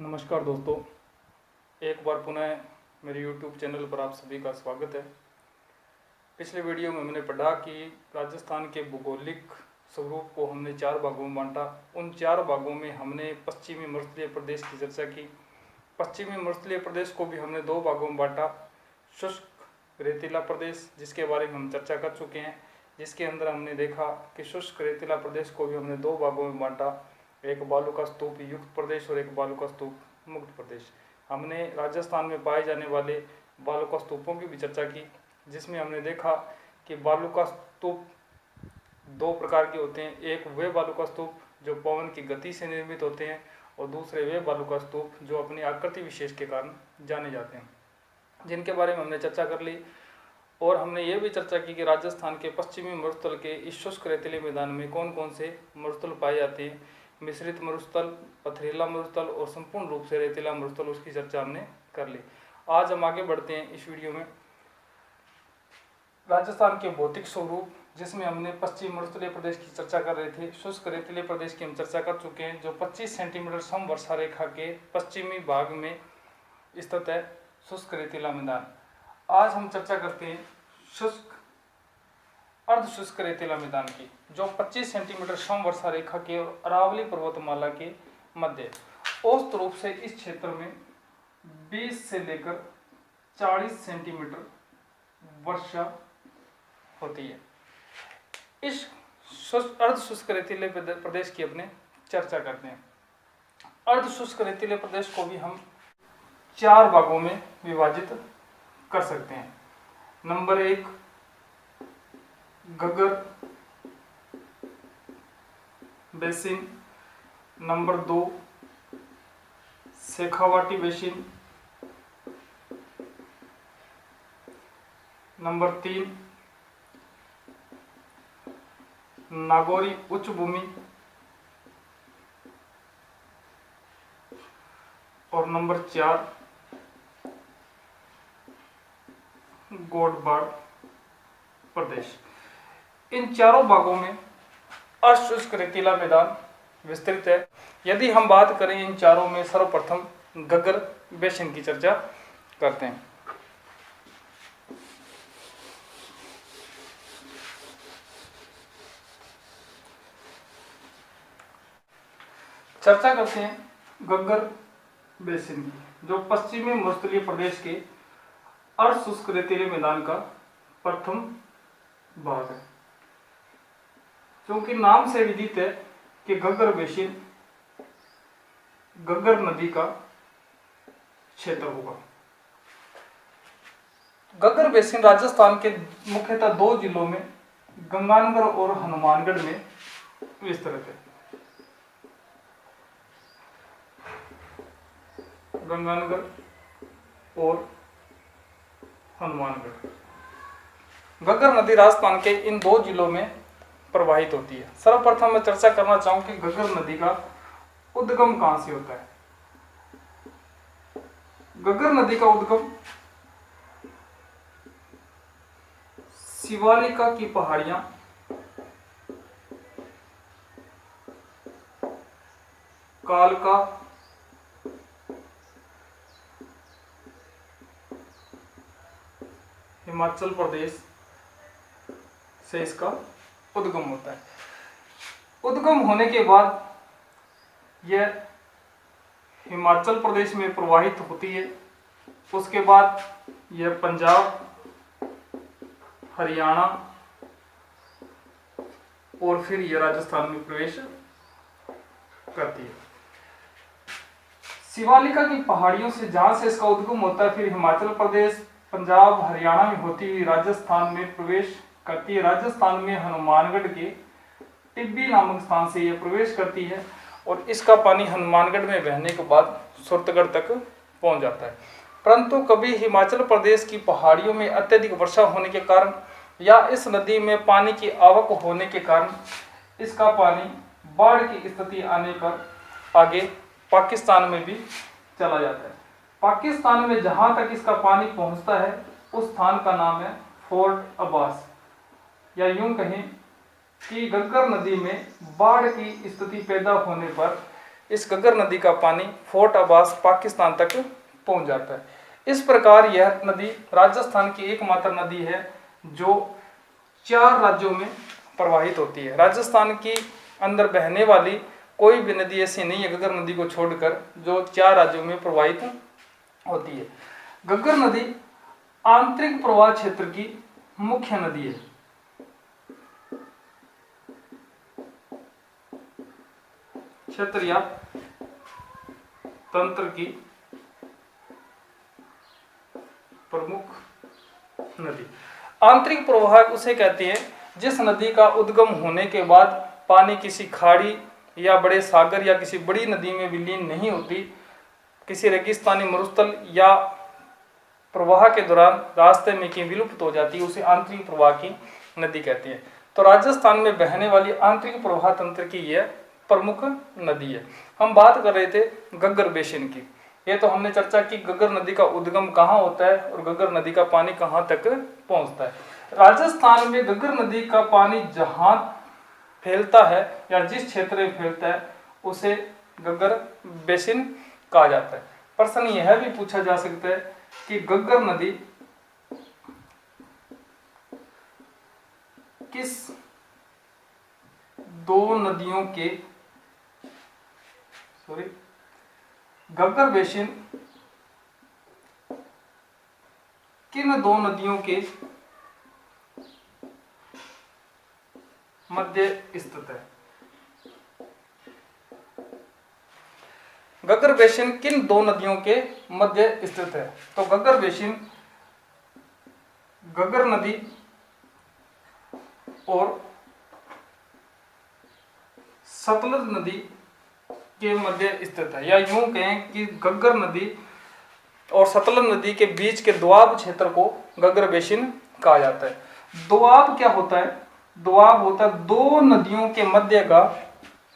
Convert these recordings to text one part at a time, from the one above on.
नमस्कार दोस्तों, एक बार पुनः मेरे YouTube चैनल पर आप सभी का स्वागत है। पिछले वीडियो में हमने पढ़ा कि राजस्थान के भौगोलिक स्वरूप को हमने 4 भागों में बांटा। उन 4 भागों में हमने पश्चिमी मरुस्थलीय प्रदेश की चर्चा की। पश्चिमी मरुस्थलीय प्रदेश को भी हमने 2 भागों में बांटा। शुष्क रेतीला प्रदेश, जिसके बारे में हम चर्चा कर चुके हैं, जिसके अंदर हमने देखा कि शुष्क रेतीला प्रदेश को भी हमने 2 भागों में बांटा, एक बालू का स्तूप युक्त प्रदेश और एक बालू का स्तूप मुक्त प्रदेश। हमने राजस्थान में पाए जाने वाले बालू का स्तूपों की भी चर्चा की, जिसमें हमने देखा कि बालू का स्तूप 2 प्रकार के होते हैं। एक वे बालू का स्तूप जो पवन की गति से निर्मित होते हैं, और दूसरे वे बालू का स्तूप जो अपनी आकृति विशेष के कारण जाने जाते हैं, जिनके बारे में हमने चर्चा कर ली। और हमने ये भी चर्चा की कि राजस्थान के पश्चिमी मरुस्थल के इस शुष्क रेतीले मैदान में कौन कौन से मरुस्थल पाए जाते हैं। मिश्रित मरुस्थल, पथरीला मरुस्थल और संपूर्ण रूप से रेतीला मरुस्थल, उसकी चर्चा हमने कर ली। आज हम आगे बढ़ते हैं इस वीडियो में राजस्थान के भौतिक स्वरूप, जिसमें हमने पश्चिमी मरुस्थलीय प्रदेश की चर्चा कर रहे थे। शुष्क रेतीले प्रदेश की हम चर्चा कर चुके हैं, जो 25 सेंटीमीटर समवर्षा रेखा के पश्चिमी भाग में स्थित है, शुष्क रेतीला मैदान। आज हम चर्चा करते हैं शुष्क अर्ध शुष्क रेतीला मैदान की, जो 25 सेंटीमीटर समवर्षा रेखा के और अरावली पर्वतमाला के मध्य औसत रूप से इस क्षेत्र में 20 से लेकर 40 सेंटीमीटर वर्षा होती है। इस अर्ध शुष्क रेतीले प्रदेश की अपने चर्चा करते हैं। अर्ध शुष्क रेतीले प्रदेश को भी हम 4 भागों में विभाजित कर सकते हैं। Number 1 Ghaggar basin, number 2 Shekhawati basin, number 3 Nagauri उच्च भूमि, और नंबर 4 गोडबाड़ प्रदेश। इन चारों भागों में अशुष्क रेतीला मैदान विस्तृत है। यदि हम बात करें इन चारों में, सर्वप्रथम घग्गर बेसिन की चर्चा करते हैं। चर्चा करते हैं घग्गर बेसिन की, जो पश्चिमी मरुस्थलीय प्रदेश के अर्धशुष्क रेतीले मैदान का प्रथम भाग है। क्योंकि नाम से विदित है कि घग्गर बेसिन घग्गर नदी का क्षेत्र होगा। घग्गर बेसिन राजस्थान के मुख्यतः 2 जिलों में, गंगानगर और हनुमानगढ़ में विस्तृत है। गंगानगर और हनुमानगढ़। घग्गर नदी राजस्थान के इन 2 जिलों में प्रवाहित होती है। सर्वप्रथम मैं चर्चा करना चाहूं कि घग्गर नदी का उद्गम कहां से होता है। घग्गर नदी का उद्गम शिवालिका की पहाड़ियां, कालका, हिमाचल प्रदेश से इसका उद्गम होता है। उद्गम होने के बाद यह हिमाचल प्रदेश में प्रवाहित होती है। उसके बाद यह पंजाब, हरियाणा और फिर यह राजस्थान में प्रवेश करती है। शिवालिका की पहाड़ियों से जहां से इसका उद्गम होता है, फिर हिमाचल प्रदेश, पंजाब, हरियाणा में होती हुई राजस्थान में प्रवेश करती है। राजस्थान में हनुमानगढ़ के टिब्बी नामक स्थान से यह प्रवेश करती है, और इसका पानी हनुमानगढ़ में बहने के बाद सुरतगढ़ तक पहुंच जाता है। परंतु कभी हिमाचल प्रदेश की पहाड़ियों में अत्यधिक वर्षा होने के कारण या इस नदी में पानी की आवक होने के कारण इसका पानी बाढ़ की स्थिति आने पर आगे पाकिस्तान में भी चला जाता है। पाकिस्तान में जहां तक इसका पानी पहुंचता है, उस स्थान का नाम है फोर्ट अब्बास, या यूं कहें कि घग्गर नदी में बाढ़ की स्थिति पैदा होने पर इस घग्गर नदी का पानी फोर्ट अब्बास पाकिस्तान तक पहुंच जाता है। इस प्रकार यह नदी राजस्थान की एकमात्र नदी है जो 4 राज्यों में प्रवाहित होती है। राजस्थान की अंदर बहने वाली कोई भी नदी ऐसी नहीं है घग्गर नदी को छोड़कर जो 4 राज्यों में प्रवाहित होती है। घग्गर नदी आंतरिक प्रवाह क्षेत्र की मुख्य नदी है। क्षेत्र या तंत्र की प्रमुख नदी। आंतरिक प्रवाह उसे कहते हैं जिस नदी का उद्गम होने के बाद पानी किसी खाड़ी या बड़े सागर या किसी बड़ी नदी में विलीन नहीं होती, किसी रेगिस्तानी मरुस्थल या प्रवाह के दौरान रास्ते में की विलुप्त हो जाती है, उसे आंतरिक प्रवाह की नदी कहते हैं। तो राजस्थान में बहने वाली आंतरिक प्रवाह तंत्र की यह प्रमुख नदी है। हम बात कर रहे थे घग्गर बेसिन की। ये तो हमने चर्चा की घग्गर नदी का उद्गम कहाँ होता है और घग्गर नदी का पानी कहाँ तक पहुँचता है। राजस्थान में घग्गर नदी का पानी जहाँ फैलता है या जिस क्षेत्र में फैलता है उसे घग्गर बेसिन कहा जाता है। प्रश्न यह भी पूछा जा सकता है कि घग्गर नदी किस 2 नदियों के घग्गर बेसिन किन 2 नदियों के मध्य स्थित है। घग्गर बेसिन किन 2 नदियों के मध्य स्थित है? तो घग्गर बेसिन घग्गर नदी और सतलज नदी के मध्य स्थित है, या यूं कहें कि घग्गर नदी और सतलज नदी के बीच के दोआब क्षेत्र को घग्गर बेसिन कहा जाता है। दोआब क्या होता है? दोआब होता है 2 नदियों के मध्य का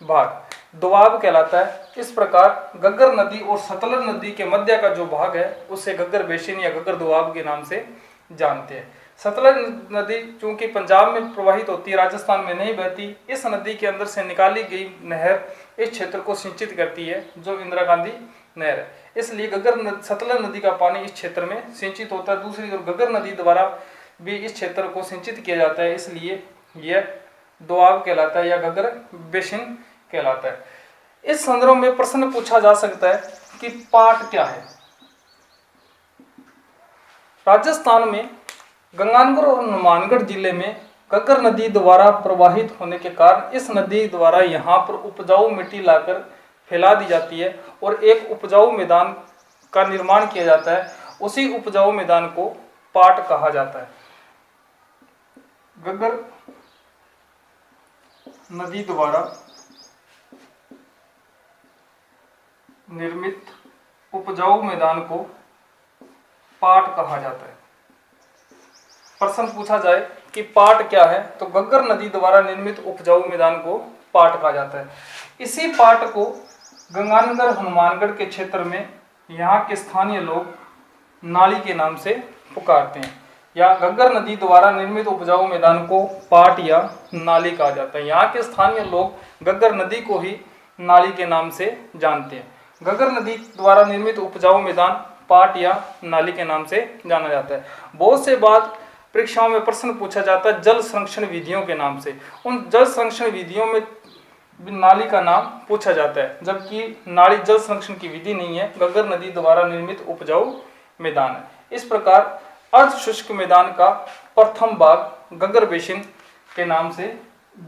भाग, दोआब कहलाता है। इस प्रकार घग्गर नदी और सतलज नदी के मध्य का जो भाग है उसे घग्गर बेसिन या घग्गर दोआब के नाम से जानते हैं। सतलज नदी चूंकि पंजाब में प्रवाहित होती है, राजस्थान में नहीं बहती, इस नदी के अंदर से निकाली गई नहर इस क्षेत्र को सिंचित करती है जो इंदिरा गांधी नहर है। इसलिए सतलज नदी का पानी इस क्षेत्र में सिंचित होता है। दूसरी ओर घग्गर नदी द्वारा भी इस क्षेत्र को सिंचित किया जाता है, इसलिए यह दोआब कहलाता है या घग्गर बेसिन कहलाता है। इस संदर्भ में प्रश्न पूछा जा सकता है कि पाट क्या है। राजस्थान में गंगानगर और हनुमानगढ़ जिले में घग्गर नदी द्वारा प्रवाहित होने के कारण इस नदी द्वारा यहाँ पर उपजाऊ मिट्टी लाकर फैला दी जाती है और एक उपजाऊ मैदान का निर्माण किया जाता है। उसी उपजाऊ मैदान को पाट कहा जाता है। घग्गर नदी द्वारा निर्मित उपजाऊ मैदान को पाट कहा जाता है। प्रश्न पूछा जाए कि पाट क्या है, तो घग्गर नदी द्वारा निर्मित उपजाऊ मैदान को पाट कहा जाता है। इसी पाट को गंगानगर हनुमानगढ़ के क्षेत्र में यहाँ के स्थानीय लोग नाली के नाम से पुकारते हैं, या घग्गर नदी द्वारा निर्मित उपजाऊ मैदान को पाट या नाली कहा जाता है। यहाँ के स्थानीय लोग घग्गर नदी को ही नाली के नाम से जानते हैं। घग्गर नदी द्वारा निर्मित उपजाऊ मैदान पाट या नाली के नाम से जाना जाता है। बहुत से बार परीक्षाओं में प्रश्न पूछा जाता है जल संरक्षण विधियों के नाम से। उन जल संरक्षण विधियों में नाली का नाम पूछा जाता है, जबकि नाली जल संरक्षण की विधि नहीं है, घग्गर नदी द्वारा निर्मित उपजाऊ मैदान है। इस प्रकार अर्ध शुष्क मैदान का प्रथम भाग घग्गर बेसिन के नाम से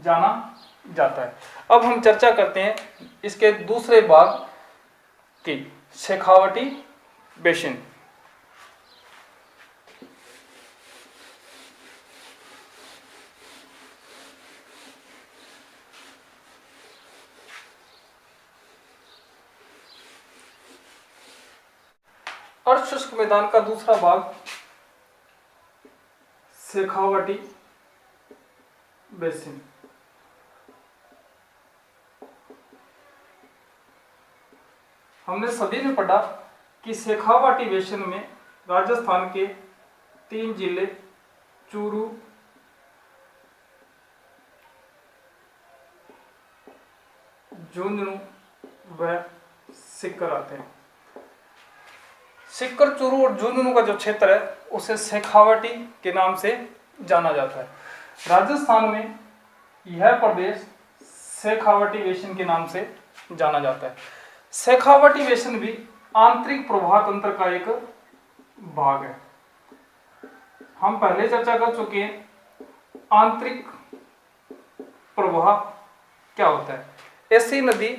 जाना जाता है। अब हम चर्चा करते हैं इसके दूसरे भाग की, शेखावटी बेसिन। अर्ध शुष्क मैदान का दूसरा भाग शेखावटी बेसिन। हमने सभी ने पढ़ा कि शेखावटी बेसिन में राजस्थान के 3 जिले चूरू, झुंझुनू, व सिक्कर आते हैं। सिक्कर, चूरू और झुंझुनू का जो क्षेत्र है उसे शेखावटी के नाम से जाना जाता है। राजस्थान में यह प्रदेश शेखावटी बेसिन के नाम से जाना जाता है। शेखावटी बेसिन भी आंतरिक प्रवाह तंत्र का एक भाग है। हम पहले चर्चा कर चुके हैं आंतरिक प्रवाह क्या होता है। ऐसी नदी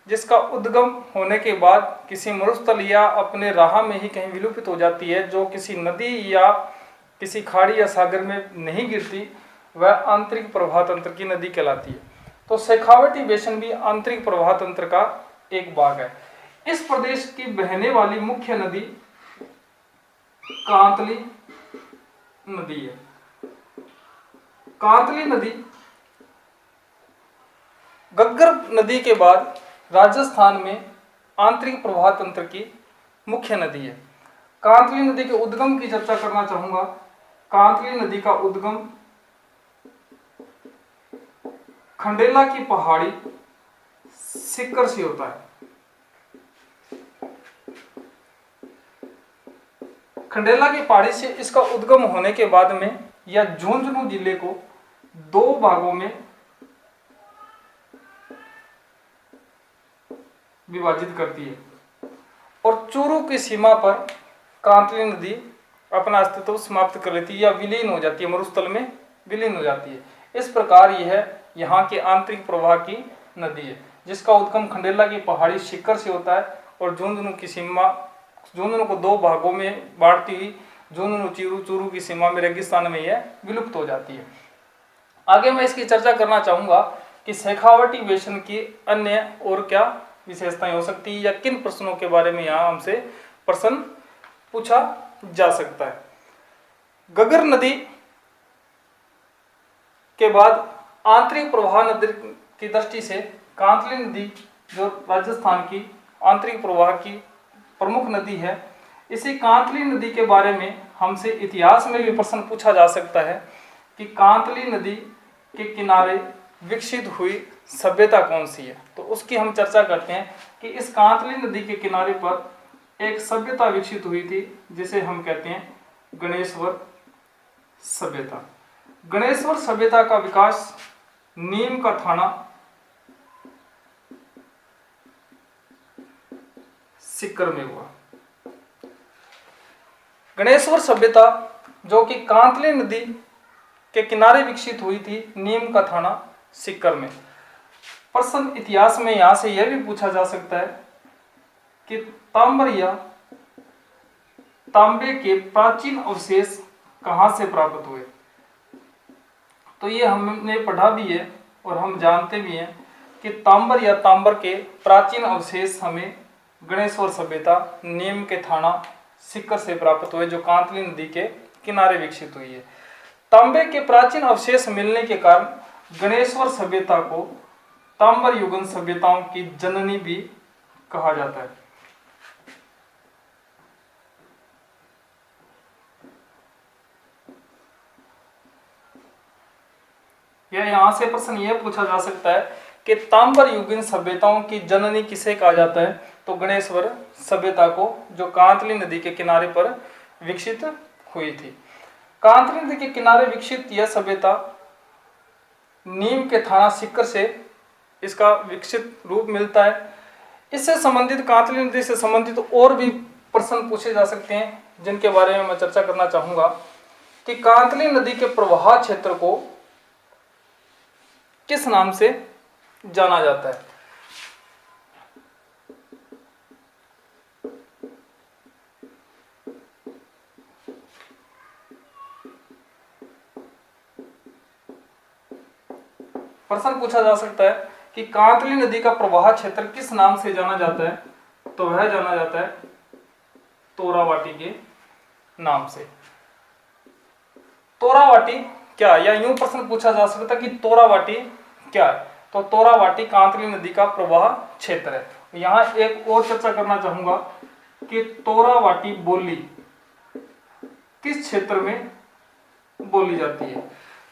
जिसका उद्गम होने के बाद किसी मरुस्थल या अपने राह में ही कहीं विलुप्त हो जाती है, जो किसी नदी या किसी खाड़ी या सागर में नहीं गिरती, वह आंतरिक प्रवाह तंत्र की नदी कहलाती है। तो शेखावटी बेसिन भी आंतरिक प्रवाह तंत्र का एक भाग है। इस प्रदेश की बहने वाली मुख्य नदी कांतली नदी है। कांतली नदी घग्गर नदी के बाद राजस्थान में आंतरिक प्रवाह तंत्र की मुख्य नदी है। कांतली नदी के उद्गम की चर्चा करना चाहूंगा। कांतली नदी का उद्गम खंडेला की पहाड़ी सिक्कर से होता है। खंडेला की पहाड़ी से इसका उद्गम होने के बाद में यह झुंझुनू जिले को दो भागों में विभाजित करती है और चूरू की सीमा पर कांतली नदी अपना अस्तित्व समाप्त कर लेती है या विलीन हो जाती है, मरुस्थल में विलीन हो जाती है। इस प्रकार यह यहाँ के आंतरिक प्रवाह की नदी है, जिसका उद्गम खंडेला की पहाड़ी शिखर से होता है और झुंझुनू की सीमा, झुंझुनू को दो भागों में बांटती हुई झुंझुनू चूरू की सीमा में रेगिस्तान में यह विलुप्त हो जाती है। आगे मैं इसकी चर्चा करना चाहूंगा कि शेखावटी बेसिन की अन्य और क्या विशेषताएं हो सकती है या किन प्रश्नों के बारे में यहाँ हमसे प्रश्न पूछा जा सकता है। घग्गर नदी के बाद आंतरिक प्रवाह नदी की दृष्टि से कांतली नदी जो राजस्थान की आंतरिक प्रवाह की प्रमुख नदी है, इसी कांतली नदी के बारे में हमसे इतिहास में भी प्रश्न पूछा जा सकता है कि कांतली नदी के किनारे विकसित हुई सभ्यता कौन सी है। तो उसकी हम चर्चा करते हैं कि इस कांतली नदी के किनारे पर एक सभ्यता विकसित हुई थी जिसे हम कहते हैं गणेश्वर सभ्यता। गणेश्वर सभ्यता का विकास नीम का थाना सिक्कर में हुआ। गणेश्वर सभ्यता जो कि कांतली नदी के किनारे विकसित हुई थी नीम का थाना सिक्कर में। प्रश्न इतिहास में यहां से यह भी पूछा जा सकता है कि तांबर या तांबे के प्राचीन अवशेष कहां से प्राप्त हुए। तो ये हमने पढ़ा भी है और हम जानते भी हैं कि तांबर या तांबर के प्राचीन अवशेष हमें गणेश्वर सभ्यता नीम के थाना सिक्कर से प्राप्त हुए, जो कांतली नदी के किनारे विकसित हुई है। तांबे के प्राचीन अवशेष मिलने के कारण गणेश्वर सभ्यता को तांबर युगन सभ्यताओं की जननी भी कहा जाता है। या यहां से प्रश्न यह पूछा जा सकता है कि तांबर युगीन सभ्यताओं की जननी किसे कहा जाता है। तो गणेश्वर सभ्यता को, जो कांतली नदी के किनारे पर विकसित हुई थी। कांतली नदी के किनारे विकसित यह सभ्यता नीम के थाना सिक्कर से इसका विकसित रूप मिलता है। इससे संबंधित, कांतली नदी से संबंधित और भी प्रश्न पूछे जा सकते हैं, जिनके बारे में मैं चर्चा करना चाहूंगा कि कांतली नदी के प्रवाह क्षेत्र को किस नाम से जाना जाता है। प्रश्न पूछा जा सकता है कि कांतली नदी का प्रवाह क्षेत्र किस नाम से जाना जाता है। तो वह जाना जाता है तोरावाटी के नाम से। तोरावाटी क्या, या यूं प्रश्न पूछा जा सकता है कि तोरावाटी क्या है। तो तोरावाटी कांतली नदी का प्रवाह क्षेत्र है। यहां एक और चर्चा करना चाहूंगा कि तोरावाटी बोली किस क्षेत्र में बोली जाती है।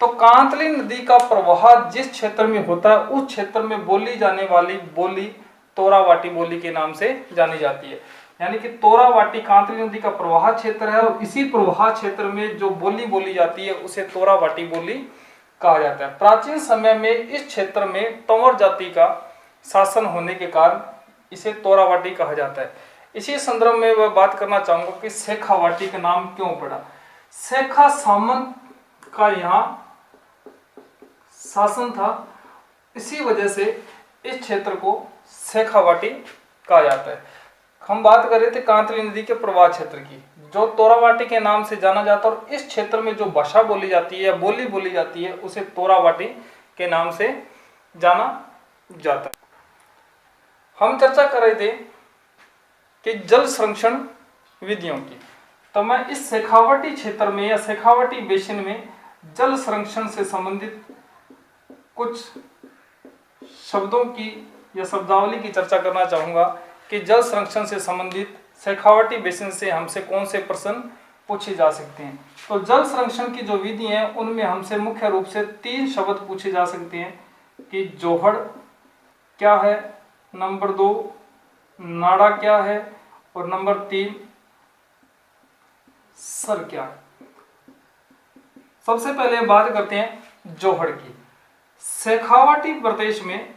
तो कांतली नदी का प्रवाह जिस क्षेत्र में होता है उस क्षेत्र में बोली जाने वाली बोली तोरावाटी बोली के नाम से जानी जाती है। यानी कि तोरावाटी कांतली नदी का प्रवाह क्षेत्र है और इसी प्रवाह क्षेत्र में जो बोली बोली जाती है उसे तोरावाटी बोली कहा जाता है। प्राचीन समय में इस क्षेत्र में तंवर जाति का शासन होने के कारण इसे तोरावाटी कहा जाता है। इसी संदर्भ में मैं बात करना चाहूंगा कि शेखावाटी का नाम क्यों पड़ा। शेखा सामंत का यहाँ शासन था, इसी वजह से इस क्षेत्र को शेखावाटी कहा जाता है। हम बात कर रहे थे कांतली नदी के प्रवाह क्षेत्र की, जो तोरावाटी के नाम से जाना जाता है, और इस क्षेत्र में जो भाषा बोली जाती है या बोली बोली जाती है उसे तोरावाटी के नाम से जाना जाता है। हम चर्चा कर रहे थे कि जल संरक्षण विधियों की, तो मैं इस शेखावाटी क्षेत्र में या शेखावाटी बेसिन में जल संरक्षण से संबंधित कुछ शब्दों की या शब्दावली की चर्चा करना चाहूँगा कि जल संरक्षण से संबंधित शेखावाटी बेसिन से हमसे कौन से प्रश्न पूछे जा सकते हैं। तो जल संरक्षण की जो विधि है उनमें हमसे मुख्य रूप से 3 शब्द पूछे जा सकते हैं कि जोहड़ क्या है, नंबर 2 नाड़ा क्या है, और नंबर 3 सर क्या है। सबसे पहले बात करते हैं जोहड़ की। शेखावाटी प्रदेश में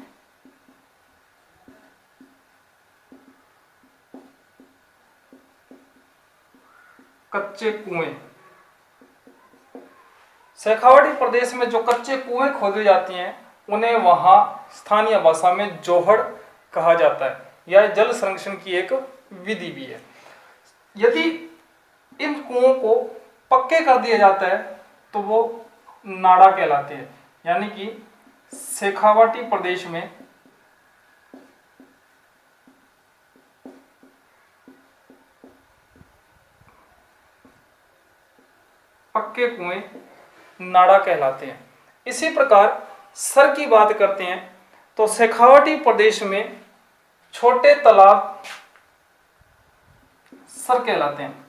कच्चे कुएं, शेखावाटी प्रदेश में जो कच्चे कुएं खोदे जाती हैं उन्हें वहां स्थानीय भाषा में जोहड़ कहा जाता है। यह जल संरक्षण की एक विधि भी है। यदि इन कुओं को पक्के कर दिया जाता है तो वो नाड़ा कहलाते हैं। यानी कि शेखावाटी प्रदेश में पक्के कुएं नाड़ा कहलाते हैं। इसी प्रकार सर की बात करते हैं तो शेखावाटी प्रदेश में छोटे तालाब सर कहलाते हैं।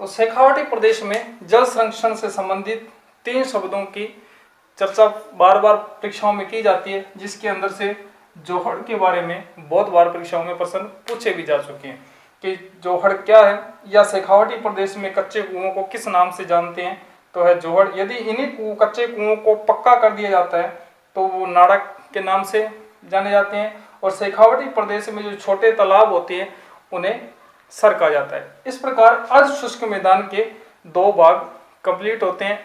तो शेखावाटी प्रदेश में जल संरक्षण से संबंधित 3 शब्दों की चर्चा बार बार परीक्षाओं में की जाती है, जिसके अंदर से जोहड़ के बारे में बहुत बार परीक्षाओं में प्रश्न पूछे भी जा चुके हैं कि जोहड़ क्या है, या शेखावाटी प्रदेश में कच्चे कुओं को किस नाम से जानते हैं, तो है जोहड़। यदि इन्हीं कच्चे कुओं को पक्का कर दिया जाता है तो वो नाड़ा के नाम से जाने जाते हैं, और शेखावाटी प्रदेश में जो छोटे तालाब होते हैं उन्हें सर कहा जाता है। इस प्रकार अर्ध शुष्क मैदान के 2 भाग कंप्लीट होते हैं।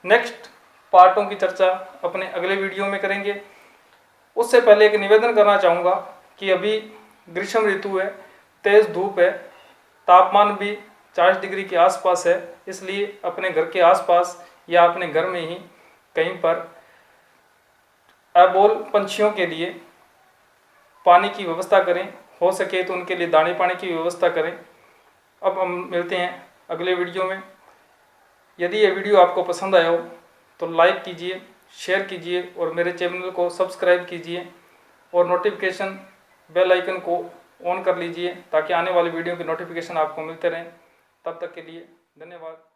नेक्स्ट पार्टों की चर्चा अपने अगले वीडियो में करेंगे। उससे पहले एक निवेदन करना चाहूँगा कि अभी ग्रीष्म ऋतु है, तेज़ धूप है, तापमान भी 40 डिग्री के आसपास है, इसलिए अपने घर के आसपास या अपने घर में ही कहीं पर अबोल पंछियों के लिए पानी की व्यवस्था करें, हो सके तो उनके लिए दाने पानी की व्यवस्था करें। अब हम मिलते हैं अगले वीडियो में। यदि ये वीडियो आपको पसंद आया हो तो लाइक कीजिए, शेयर कीजिए और मेरे चैनल को सब्सक्राइब कीजिए और नोटिफिकेशन बेल आइकन को ऑन कर लीजिए ताकि आने वाली वीडियो की नोटिफिकेशन आपको मिलते रहें। तब तक के लिए धन्यवाद।